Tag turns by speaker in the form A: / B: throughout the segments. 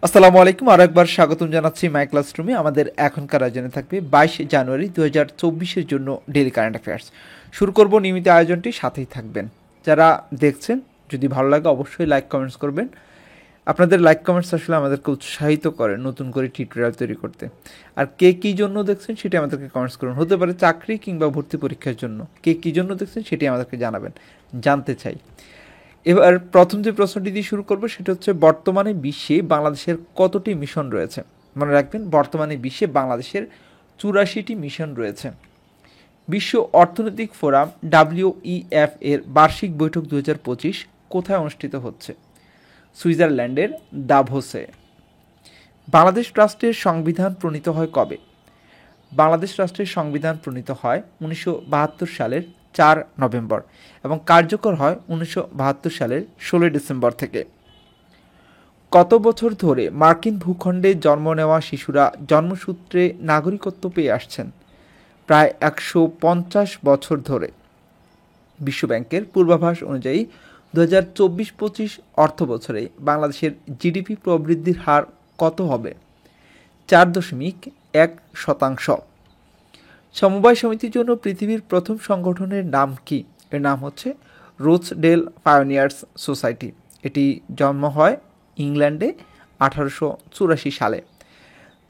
A: আসসালামু আলাইকুম, আরও একবার স্বাগতম জানাচ্ছি মাই ক্লাসরুমে। আমাদের এখনকার আয়োজনে থাকবে 22 জানুয়ারি 2024-এর জন্য ডেইলি কারেন্ট অ্যাফেয়ার্স। শুরু করব নিয়মিত আয়োজনটি, সাথেই থাকবেন। যারা দেখছেন, যদি ভালো লাগে অবশ্যই লাইক কমেন্টস করবেন। আপনাদের লাইক কমেন্টস আসলে আমাদেরকে উৎসাহিত করে নতুন করে টিউটোরিয়াল তৈরি করতে। আর কে কী জন্য দেখছেন সেটি আমাদেরকে কমেন্টস করুন। হতে পারে চাকরি কিংবা ভর্তি পরীক্ষার জন্য। কে কী জন্য দেখছেন সেটি আমাদেরকে জানাবেন, জানতে চাই। এবার প্রথম যে প্রশ্নটি দিয়ে শুরু করবো সেটা হচ্ছে, বর্তমানে বিশ্বে বাংলাদেশের কতটি মিশন রয়েছে? মনে রাখবেন, বর্তমানে বিশ্বে বাংলাদেশের 84টি মিশন রয়েছে। বিশ্ব অর্থনৈতিক ফোরাম WEF এর বার্ষিক বৈঠক 2025 কোথায় অনুষ্ঠিত হচ্ছে? সুইজারল্যান্ডের দাভোসে। বাংলাদেশ রাষ্ট্রের সংবিধান প্রণীত হয় কবে? বাংলাদেশ রাষ্ট্রের সংবিধান প্রণীত হয় 1972 সালের 4 নভেম্বর এবং কার্যকর হয় 1972 সালের 16 ডিসেম্বর থেকে। কত বছর ধরে মার্কিন ভূখণ্ডে জন্ম নেওয়া শিশুরা জন্মসূত্রে নাগরিকত্ব পেয়ে আসছেন? প্রায় 150 বছর ধরে। বিশ্বব্যাংকের পূর্বাভাস অনুযায়ী 2024-25 অর্থ বছরে বাংলাদেশের জিডিপি প্রবৃদ্ধির হার কত হবে? 4.1%। সমবায় সমিতির জন্য পৃথিবীর প্রথম সংগঠনের নাম কি? এর নাম হচ্ছে রোচডেল পায়োনিয়ার্স সোসাইটি। এটি জন্ম হয় ইংল্যান্ডে 1884 সালে।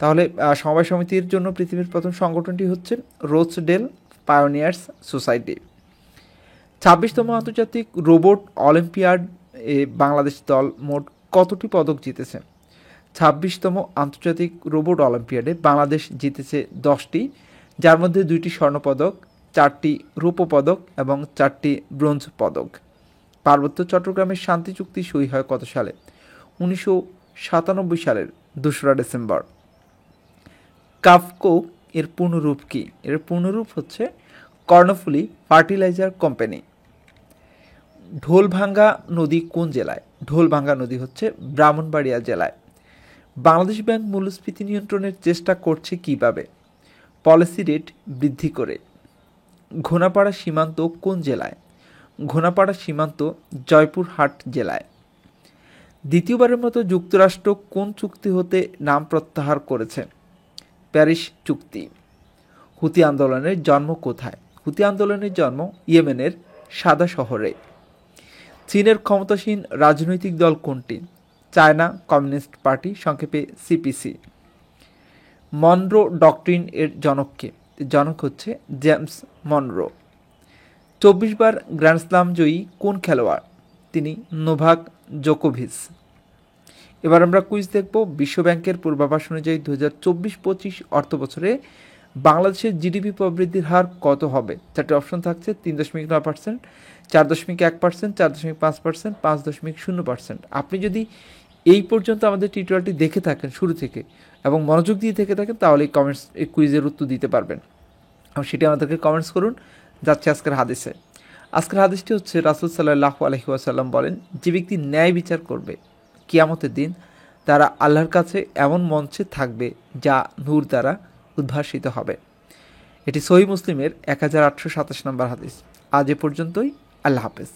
A: তাহলে সমবায় সমিতির জন্য পৃথিবীর প্রথম সংগঠনটি হচ্ছে রোচডেল পায়োনিয়ার্স সোসাইটি। 26তম আন্তর্জাতিক রোবট অলিম্পিয়াড এ বাংলাদেশ দল মোট কতটি পদক জিতেছে? 26তম আন্তর্জাতিক রোবট অলিম্পিয়াডে বাংলাদেশ জিতেছে 10টি, যার মধ্যে 2টি স্বর্ণপদক, 4টি রৌপ্য পদক এবং 4টি ব্রোঞ্জ পদক। পার্বত্য চট্টগ্রামের শান্তি চুক্তি সই হয় কত সালে? 1997 সালের 2রা ডিসেম্বর। কাফকো এর পূর্ণরূপ কি? এর পূর্ণরূপ হচ্ছে কর্ণফুলী ফার্টিলাইজার কোম্পানি। ঢোলভাঙ্গা নদী কোন জেলায়? ঢোলভাঙ্গা নদী হচ্ছে ব্রাহ্মণবাড়িয়া জেলায়। বাংলাদেশ ব্যাংক মূল্যস্ফীতি নিয়ন্ত্রণের চেষ্টা করছে কিভাবে? পলিসি রেট বৃদ্ধি করে। ঘোনাপাড়া সীমান্ত কোন জেলায়? ঘোনাপাড়া সীমান্ত জয়পুরহাট জেলায়। দ্বিতীয়বারের মতো যুক্তরাষ্ট্র কোন চুক্তি হতে নাম প্রত্যাহার করেছে? প্যারিস চুক্তি। হুতি আন্দোলনের জন্ম কোথায়? হুতি আন্দোলনের জন্ম ইয়েমেনের সাদা শহরে। চীনের ক্ষমতাসীন রাজনৈতিক দল কোনটি? চায়না কমিউনিস্ট পার্টি, সংক্ষেপে CPC। মনরো ডক্ট্রিন এর জনককে? জনক হচ্ছে জেমস মনরো। 24 বার গ্র্যান্ড স্লাম জয়ী কোন খেলোয়াড়? তিনি নোভাক জোকোভিচ। এবার আমরা কুইজ দেখব। বিশ্বব্যাংকের পূর্বাভাস অনুযায়ী 2024-25 অর্থ বছরে বাংলাদেশের জিডিপি প্রবৃদ্ধির হার কত হবে? 4টি অপশন থাকছে: 3.9%, 4.1%, 4.5%, 5.0%। আপনি যদি এই পর্যন্ত আমাদের টিউটোরিয়ালটি দেখে থাকেন শুরু থেকে এবং মনোযোগ দিয়ে থেকে থাকেন, তাহলে এই কুইজের উত্তর দিতে পারবেন। এবং সেটি আমাদেরকে কমেন্টস করুন। যাচ্ছে আজকের হাদিসে। আজকের হাদিসটি হচ্ছে, রাসূল সাল্লাল্লাহু আলাইহি ওয়াসাল্লাম বলেন, যে ব্যক্তি ন্যায় বিচার করবে কিয়ামতের দিন, তারা আল্লাহর কাছে এমন মঞ্চে থাকবে যা নূর দ্বারা উদ্ভাসিত হবে। এটি সহিহ মুসলিমের 1827 নম্বর হাদিস। আজ এ পর্যন্তই। আল্লাহ হাফেজ।